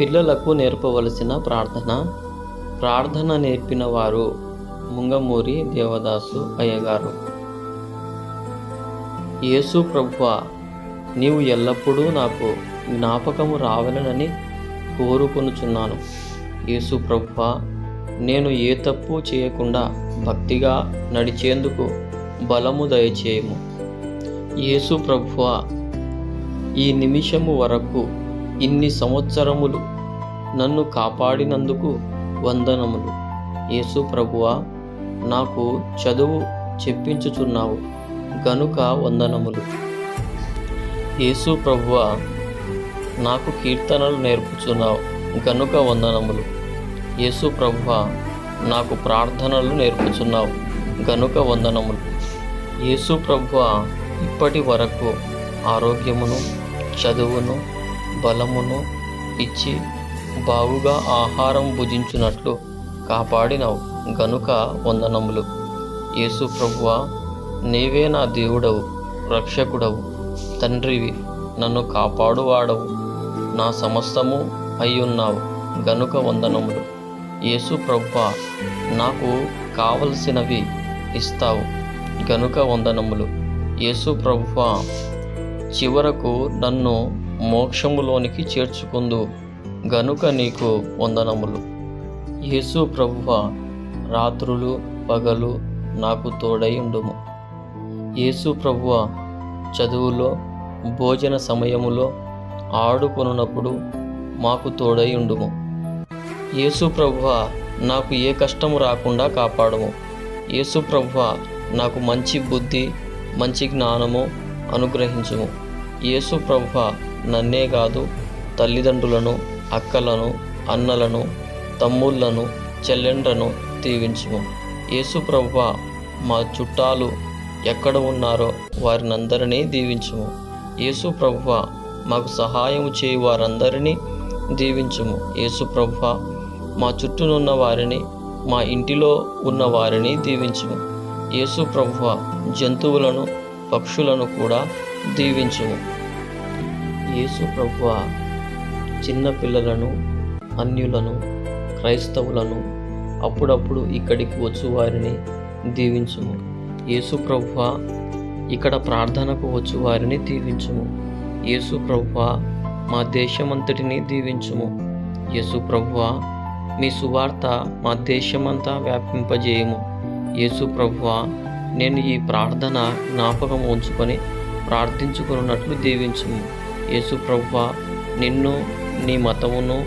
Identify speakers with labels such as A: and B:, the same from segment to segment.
A: పిల్లలకు నేర్పవలసిన ప్రార్థన నేర్పిన వారు ముంగమూరి దేవదాసు అయ్యగారు. యేసు ప్రభువా, నీవు ఎల్లప్పుడూ నాకు జ్ఞాపకము రావాలనని కోరుకొనుచున్నాను. యేసు ప్రభువా, నేను ఏ తప్పు చేయకుండా భక్తిగా నడిచేందుకు బలము దయచేయము. యేసు ప్రభువా, ఈ నిమిషము వరకు ఇన్ని సంవత్సరములు నన్ను కాపాడినందుకు వందనములు. యేసు ప్రభువా, నాకు చదువు చెప్పించుచున్నావు గనుక వందనములు. యేసు ప్రభువా, నాకు కీర్తనలు నేర్పుచున్నావు గనుక వందనములు. యేసు ప్రభువా, నాకు ప్రార్థనలు నేర్పుచున్నావు గనుక వందనములు. యేసు ప్రభువా, ఇప్పటి వరకు ఆరోగ్యమును, చదువును, బలమును ఇచ్చి బాగుగా ఆహారం భుజించున్నట్లు కాపాడినవు గనుక వందనములు. యేసు ప్రభువా, నీవే నా దేవుడవు, రక్షకుడవు, తండ్రివి, నన్ను కాపాడువాడవు, నా సమస్తము అయ్యున్నావు గనుక వందనములు. యేసు ప్రభువా, నాకు కావలసినవి ఇస్తావు గనుక వందనములు. యేసు ప్రభువా, చివరకు నన్ను మోక్షములోనికి చేర్చుకుందు గనుక నీకు వందనములు. యేసు ప్రభువా, రాత్రులు పగలు నాకు తోడై ఉండుము. యేసు ప్రభువా, చదువులో, భోజన సమయములో, ఆడుకొనున్నప్పుడు మాకు తోడై ఉండుము. యేసు ప్రభువా, నాకు ఏ కష్టము రాకుండా కాపాడుము. యేసు ప్రభువా, నాకు మంచి బుద్ధి, మంచి జ్ఞానము అనుగ్రహించుము. యేసు ప్రభువా, నన్నే కాదు, తల్లిదండ్రులను, అక్కలను, అన్నలను, తమ్ముళ్లను, చెల్లెండ్లను దీవించుము. యేసు ప్రభువా, మా చుట్టాలు ఎక్కడ ఉన్నారో వారినందరినీ దీవించుము. యేసు ప్రభువా, మాకు సహాయం చేయు వారందరినీ దీవించుము. యేసు ప్రభువా, మా చుట్టూనున్న వారిని, మా ఇంటిలో ఉన్న వారిని దీవించుము. యేసు ప్రభువా, జంతువులను, పక్షులను కూడా దీవించుము. యేసు ప్రభువా, చిన్న పిల్లలను, అన్యులను, క్రైస్తవులను, అప్పుడప్పుడు ఇక్కడికి వచ్చు వారిని దీవించుము. యేసు ప్రభువా, ఇక్కడ ప్రార్థనకు వచ్చు వారిని దీవించుము. యేసు ప్రభువా, మా దేశమంతటిని దీవించుము. యేసు ప్రభువా, మీ సువార్త మా దేశమంతా వ్యాపింపజేయము. యేసు ప్రభువా, నేను ఈ ప్రార్థన జ్ఞాపకం ఉంచుకొని ప్రార్థించుకున్నట్లు దీవించుము. యేసు ప్రభువా, నిన్ను, నీ మతమును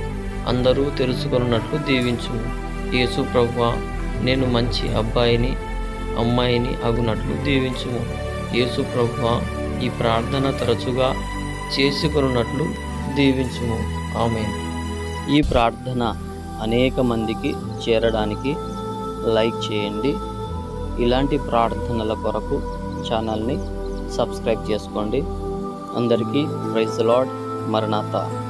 A: అందరూ తెలుసుకున్నట్లు దీవించుము. యేసు ప్రభువా, నేను మంచి అబ్బాయిని, అమ్మాయిని అగునట్లు దీవించుము. యేసు ప్రభువా, ఈ ప్రార్థన తరచుగా చేసుకున్నట్లు దీవించుము. ఆమేన్.
B: ఈ ప్రార్థన అనేక మందికి చేరడానికి లైక్ చేయండి. ఇలాంటి ప్రార్థనల కొరకు ఛానల్ని సబ్స్క్రైబ్ చేసుకోండి. అందరికీ ప్రైజ్ ది లార్డ్. మరణాత.